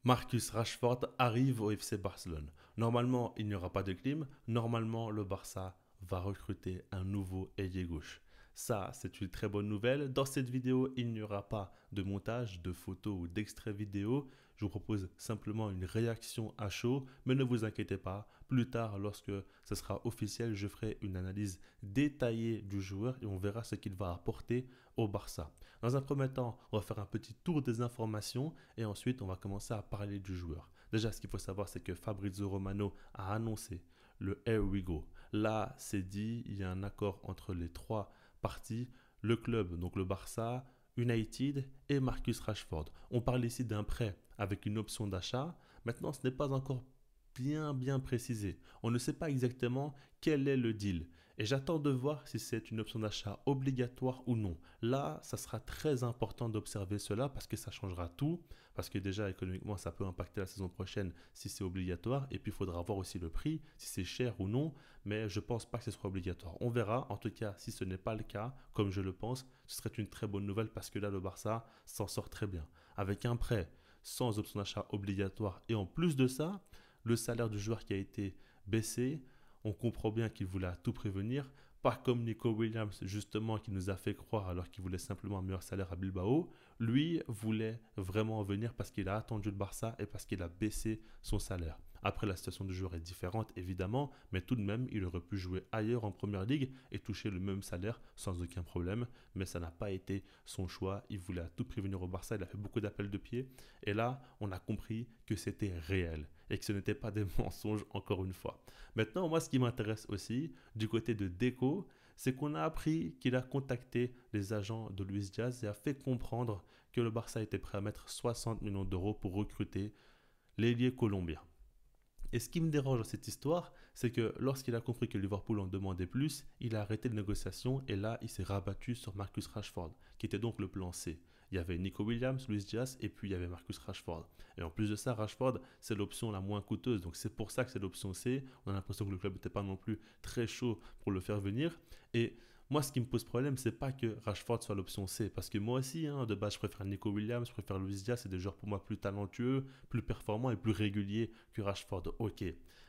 Marcus Rashford arrive au FC Barcelone. Normalement, il n'y aura pas de clim. Normalement, le Barça va recruter un nouveau ailier gauche. Ça, c'est une très bonne nouvelle. Dans cette vidéo, il n'y aura pas de montage, de photos ou d'extraits vidéo. Je vous propose simplement une réaction à chaud, mais ne vous inquiétez pas. Plus tard, lorsque ce sera officiel, je ferai une analyse détaillée du joueur et on verra ce qu'il va apporter au Barça. Dans un premier temps, on va faire un petit tour des informations et ensuite on va commencer à parler du joueur. Déjà, ce qu'il faut savoir, c'est que Fabrizio Romano a annoncé le Here We Go. Là, c'est dit, il y a un accord entre les trois parties, le club, donc le Barça, United et Marcus Rashford. On parle ici d'un prêt avec une option d'achat. Maintenant, ce n'est pas encore bien précisé. On ne sait pas exactement quel est le deal. Et j'attends de voir si c'est une option d'achat obligatoire ou non. Là, ça sera très important d'observer cela parce que ça changera tout. Parce que déjà, économiquement, ça peut impacter la saison prochaine si c'est obligatoire. Et puis, il faudra voir aussi le prix, si c'est cher ou non. Mais je ne pense pas que ce soit obligatoire. On verra. En tout cas, si ce n'est pas le cas, comme je le pense, ce serait une très bonne nouvelle parce que là, le Barça s'en sort très bien. Avec un prêt sans option d'achat obligatoire et en plus de ça, le salaire du joueur qui a été baissé, on comprend bien qu'il voulait à tout prévenir, pas comme Nico Williams justement qui nous a fait croire alors qu'il voulait simplement un meilleur salaire à Bilbao. Lui voulait vraiment venir parce qu'il a attendu le Barça et parce qu'il a baissé son salaire. Après, la situation du joueur est différente, évidemment, mais tout de même, il aurait pu jouer ailleurs en première ligue et toucher le même salaire sans aucun problème, mais ça n'a pas été son choix. Il voulait à tout prévenir au Barça, il a fait beaucoup d'appels de pied, et là, on a compris que c'était réel et que ce n'était pas des mensonges, encore une fois. Maintenant, moi, ce qui m'intéresse aussi, du côté de Deco, c'est qu'on a appris qu'il a contacté les agents de Luis Diaz et a fait comprendre que le Barça était prêt à mettre 60 millions d'euros pour recruter l'ailier colombien. Et ce qui me dérange dans cette histoire, c'est que lorsqu'il a compris que Liverpool en demandait plus, il a arrêté les négociations et là, il s'est rabattu sur Marcus Rashford, qui était donc le plan C. Il y avait Nico Williams, Luis Diaz et puis il y avait Marcus Rashford. Et en plus de ça, Rashford, c'est l'option la moins coûteuse. Donc c'est pour ça que c'est l'option C. On a l'impression que le club n'était pas non plus très chaud pour le faire venir. Et moi, ce qui me pose problème, c'est pas que Rashford soit l'option C, parce que moi aussi, hein, de base, je préfère Nico Williams, je préfère Luis Diaz, c'est des joueurs pour moi plus talentueux, plus performants et plus réguliers que Rashford. Ok,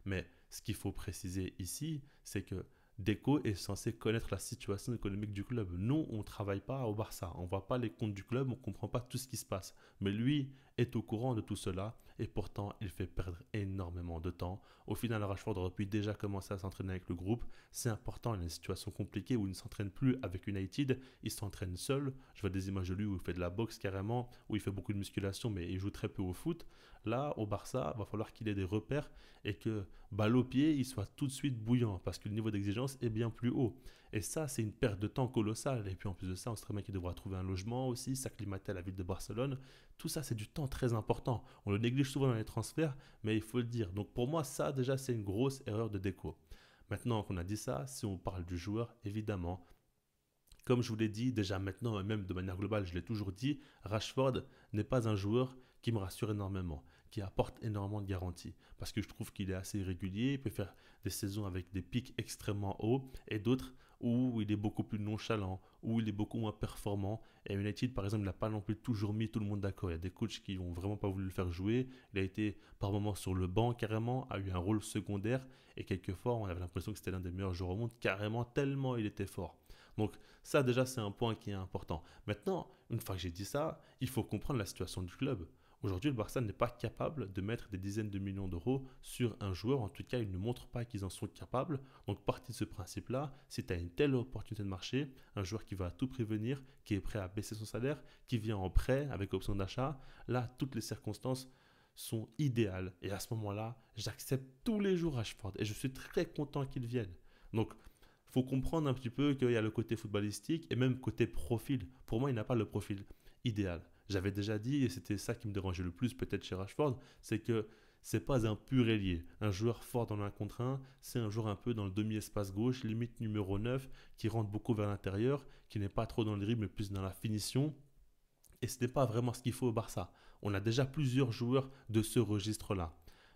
mais ce qu'il faut préciser ici, c'est que Deco est censé connaître la situation économique du club. Nous, on ne travaille pas au Barça, on ne voit pas les comptes du club, on ne comprend pas tout ce qui se passe. Mais lui est au courant de tout cela et pourtant il fait perdre énormément de temps. Au final, Rashford aurait pu déjà commencer à s'entraîner avec le groupe. C'est important, il a une situation compliquée où il ne s'entraîne plus avec United, il s'entraîne seul. Je vois des images de lui où il fait de la boxe carrément, où il fait beaucoup de musculation mais il joue très peu au foot. Là, au Barça, il va falloir qu'il ait des repères et que balle au pied, il soit tout de suite bouillant parce que le niveau d'exigence est bien plus haut. Et ça, c'est une perte de temps colossale. Et puis en plus de ça, on sait très bien qu'il devra trouver un logement aussi, s'acclimater à la ville de Barcelone. Tout ça, c'est du temps très important. On le néglige souvent dans les transferts, mais il faut le dire. Donc pour moi, ça déjà, c'est une grosse erreur de Deco. Maintenant qu'on a dit ça, si on parle du joueur, évidemment, comme je vous l'ai dit déjà maintenant, et même de manière globale, je l'ai toujours dit, Rashford n'est pas un joueur qui me rassure énormément, qui apporte énormément de garanties. Parce que je trouve qu'il est assez irrégulier, il peut faire des saisons avec des pics extrêmement hauts et d'autres où il est beaucoup plus nonchalant, où il est beaucoup moins performant. Et United, par exemple, il n'a pas non plus toujours mis tout le monde d'accord. Il y a des coachs qui n'ont vraiment pas voulu le faire jouer. Il a été par moments sur le banc carrément, a eu un rôle secondaire et quelquefois on avait l'impression que c'était l'un des meilleurs joueurs au monde, carrément tellement il était fort. Donc ça déjà c'est un point qui est important. Maintenant, une fois que j'ai dit ça, il faut comprendre la situation du club. Aujourd'hui, le Barça n'est pas capable de mettre des dizaines de millions d'euros sur un joueur. En tout cas, ils ne montrent pas qu'ils en sont capables. Donc, partie de ce principe-là, si tu as une telle opportunité de marché, un joueur qui va à tout prévenir, qui est prêt à baisser son salaire, qui vient en prêt avec option d'achat, là, toutes les circonstances sont idéales. Et à ce moment-là, j'accepte tous les jours Rashford. Et je suis très content qu'il vienne. Donc, il faut comprendre un petit peu qu'il y a le côté footballistique et même côté profil. Pour moi, il n'a pas le profil idéal. J'avais déjà dit, et c'était ça qui me dérangeait le plus peut-être chez Rashford, c'est que c'est pas un pur ailier. Un joueur fort dans l'un contre un, c'est un joueur un peu dans le demi-espace gauche, limite numéro 9, qui rentre beaucoup vers l'intérieur, qui n'est pas trop dans le dribble, mais plus dans la finition. Et ce n'est pas vraiment ce qu'il faut au Barça. On a déjà plusieurs joueurs de ce registre-là.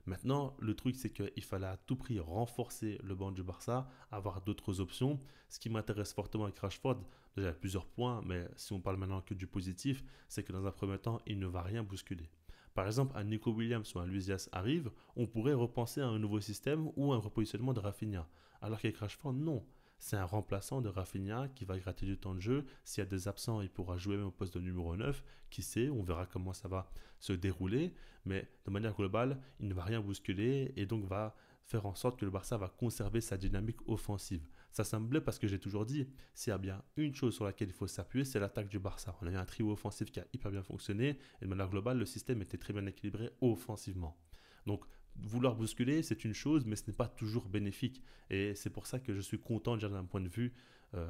Maintenant, le truc, c'est qu'il fallait à tout prix renforcer le banc du Barça, avoir d'autres options. Ce qui m'intéresse fortement avec Rashford, déjà il y a plusieurs points, mais si on parle maintenant que du positif, c'est que dans un premier temps, il ne va rien bousculer. Par exemple, un Nico Williams ou un Luis Diaz arrive, on pourrait repenser à un nouveau système ou un repositionnement de Rafinha. Alors qu'avec Rashford, non. C'est un remplaçant de Rafinha qui va gratter du temps de jeu. S'il y a des absents, il pourra jouer même au poste de numéro 9. Qui sait, on verra comment ça va se dérouler. Mais de manière globale, il ne va rien bousculer et donc va faire en sorte que le Barça va conserver sa dynamique offensive. Ça me plaît parce que j'ai toujours dit, s'il y a bien une chose sur laquelle il faut s'appuyer, c'est l'attaque du Barça. On a eu un trio offensif qui a hyper bien fonctionné et de manière globale, le système était très bien équilibré offensivement. Donc, vouloir bousculer, c'est une chose, mais ce n'est pas toujours bénéfique. Et c'est pour ça que je suis content déjà d'un point de vue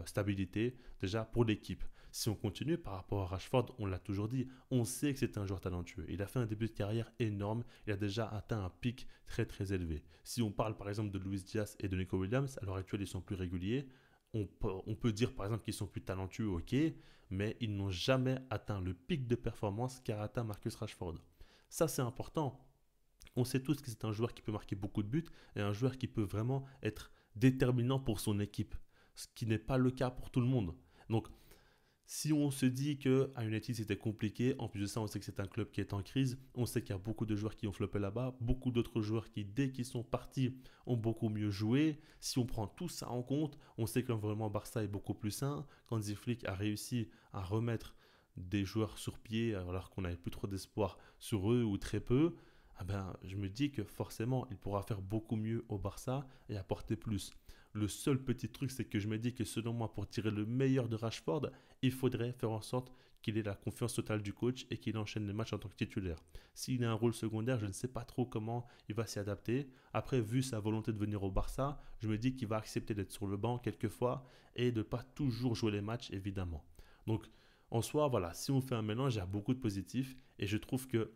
stabilité, déjà pour l'équipe. Si on continue par rapport à Rashford, on l'a toujours dit, on sait que c'est un joueur talentueux. Il a fait un début de carrière énorme, il a déjà atteint un pic très très élevé. Si on parle par exemple de Luis Diaz et de Nico Williams, à l'heure actuelle ils sont plus réguliers. On peut dire par exemple qu'ils sont plus talentueux, ok, mais ils n'ont jamais atteint le pic de performance qu'a atteint Marcus Rashford. Ça c'est important. On sait tous que c'est un joueur qui peut marquer beaucoup de buts et un joueur qui peut vraiment être déterminant pour son équipe, ce qui n'est pas le cas pour tout le monde. Donc, si on se dit qu'à United c'était compliqué, en plus de ça on sait que c'est un club qui est en crise, on sait qu'il y a beaucoup de joueurs qui ont floppé là-bas, beaucoup d'autres joueurs qui dès qu'ils sont partis ont beaucoup mieux joué. Si on prend tout ça en compte, on sait que l'environnement Barça est beaucoup plus sain. Quand Flick a réussi à remettre des joueurs sur pied alors qu'on n'avait plus trop d'espoir sur eux ou très peu, ah ben, je me dis que forcément il pourra faire beaucoup mieux au Barça et apporter plus. Le seul petit truc, c'est que je me dis que selon moi, pour tirer le meilleur de Rashford, il faudrait faire en sorte qu'il ait la confiance totale du coach et qu'il enchaîne les matchs en tant que titulaire. S'il a un rôle secondaire, je ne sais pas trop comment il va s'y adapter. Après, vu sa volonté de venir au Barça, je me dis qu'il va accepter d'être sur le banc quelquefois et de ne pas toujours jouer les matchs, évidemment. Donc, en soi, voilà, si on fait un mélange, il y a beaucoup de positifs et je trouve que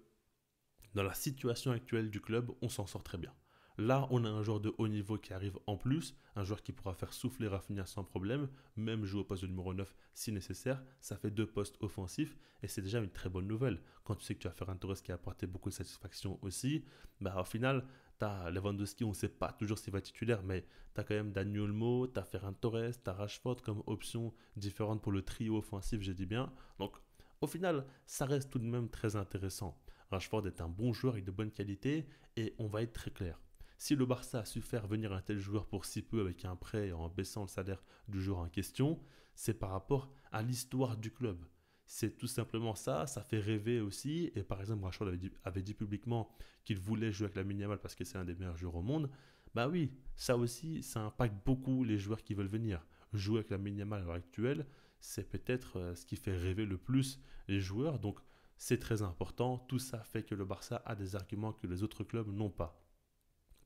dans la situation actuelle du club, on s'en sort très bien. Là, on a un joueur de haut niveau qui arrive en plus, un joueur qui pourra faire souffler Rafinha sans problème, même jouer au poste de numéro 9 si nécessaire. Ça fait 2 postes offensifs et c'est déjà une très bonne nouvelle. Quand tu sais que tu as Ferran Torres qui a apporté beaucoup de satisfaction aussi, bah, au final, tu as Lewandowski, on ne sait pas toujours s'il va être titulaire, mais tu as quand même Dani Olmo, tu as Ferran Torres, tu as Rashford comme option différente pour le trio offensif, j'ai dit bien. Donc, au final, ça reste tout de même très intéressant. Rashford est un bon joueur avec de bonnes qualités et on va être très clair. Si le Barça a su faire venir un tel joueur pour si peu avec un prêt et en baissant le salaire du joueur en question, c'est par rapport à l'histoire du club. C'est tout simplement ça, ça fait rêver aussi. Et par exemple, Rashford avait dit publiquement qu'il voulait jouer avec la Yamal parce que c'est un des meilleurs joueurs au monde. Bah oui, ça aussi, ça impacte beaucoup les joueurs qui veulent venir. Jouer avec la Yamal à l'heure actuelle, c'est peut-être ce qui fait rêver le plus les joueurs. Donc c'est très important. Tout ça fait que le Barça a des arguments que les autres clubs n'ont pas.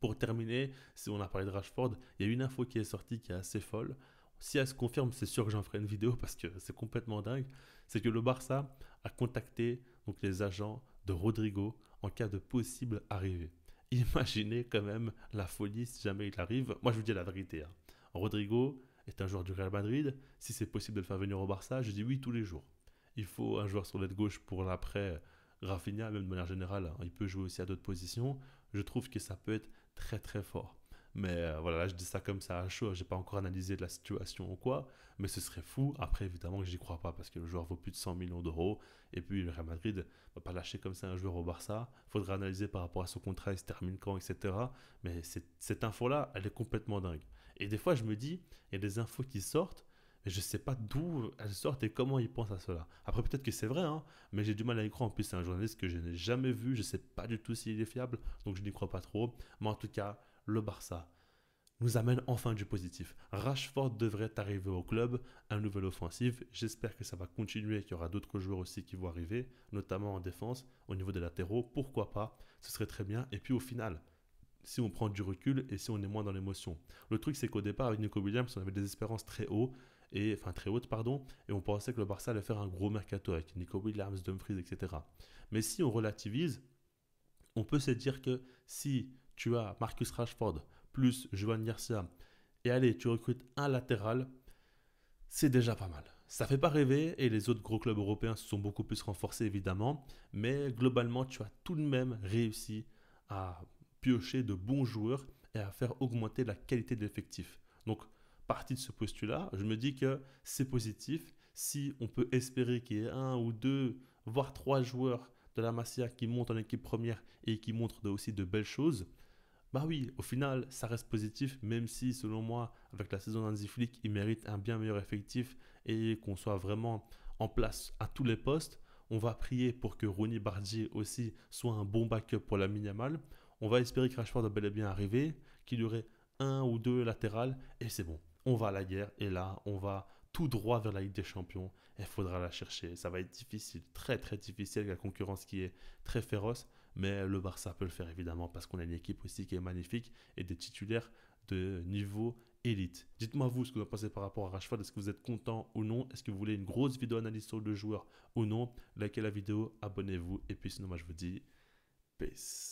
Pour terminer, si on a parlé de Rashford, il y a une info qui est sortie qui est assez folle. Si elle se confirme, c'est sûr que j'en ferai une vidéo parce que c'est complètement dingue. C'est que le Barça a contacté donc les agents de Rodrigo en cas de possible arrivée. Imaginez quand même la folie si jamais il arrive. Moi, je vous dis la vérité, hein. Rodrigo est un joueur du Real Madrid. Si c'est possible de le faire venir au Barça, je dis oui tous les jours. Il faut un joueur sur l'aile gauche pour l'après Rafinha, même de manière générale. Il peut jouer aussi à d'autres positions. Je trouve que ça peut être très très fort. Mais voilà, là je dis ça comme ça à chaud, j'ai pas encore analysé de la situation ou quoi, mais ce serait fou. Après, évidemment que j'y crois pas parce que le joueur vaut plus de 100 millions d'euros et puis le Real Madrid va pas lâcher comme ça un joueur au Barça. Il faudra analyser par rapport à son contrat, il se termine quand, etc. Mais cette info-là, elle est complètement dingue. Et des fois, je me dis, il y a des infos qui sortent, mais je sais pas d'où elles sortent et comment ils pensent à cela. Après, peut-être que c'est vrai, hein, mais j'ai du mal à y croire. En plus, c'est un journaliste que je n'ai jamais vu, je sais pas du tout s'il est fiable, donc je n'y crois pas trop. Mais en tout cas, le Barça nous amène enfin du positif. Rashford devrait arriver au club, un nouvel offensif. J'espère que ça va continuer et qu'il y aura d'autres joueurs aussi qui vont arriver, notamment en défense, au niveau des latéraux. Pourquoi pas? Ce serait très bien. Et puis au final, si on prend du recul et si on est moins dans l'émotion. Le truc, c'est qu'au départ, avec Nico Williams, on avait des espérances très hautes, et on pensait que le Barça allait faire un gros mercato avec Nico Williams, Dumfries, etc. Mais si on relativise, on peut se dire que si tu as Marcus Rashford plus Joan Garcia et allez, tu recrutes un latéral, c'est déjà pas mal. Ça fait pas rêver et les autres gros clubs européens se sont beaucoup plus renforcés évidemment, mais globalement tu as tout de même réussi à piocher de bons joueurs et à faire augmenter la qualité de l'effectif. Donc, partie de ce postulat, je me dis que c'est positif si on peut espérer qu'il y ait un ou deux, voire trois joueurs de la Masia qui monte en équipe première et qui montre aussi de belles choses, bah oui, au final, ça reste positif, même si, selon moi, avec la saison d'Hansi Flick, il mérite un bien meilleur effectif et qu'on soit vraiment en place à tous les postes. On va prier pour que Rooney Bardier aussi soit un bon backup pour la Yamal. On va espérer que Rashford va bel et bien arriver, qu'il y aurait un ou deux latérales et c'est bon. On va à la guerre et là, on va tout droit vers la Ligue des Champions. Il faudra la chercher. Ça va être difficile, très très difficile, avec la concurrence qui est très féroce. Mais le Barça peut le faire évidemment parce qu'on a une équipe aussi qui est magnifique et des titulaires de niveau élite. Dites-moi vous ce que vous en pensez par rapport à Rashford. Est-ce que vous êtes content ou non? Est-ce que vous voulez une grosse vidéo analyse sur le joueur ou non? Likez la vidéo, abonnez-vous et puis sinon moi je vous dis peace.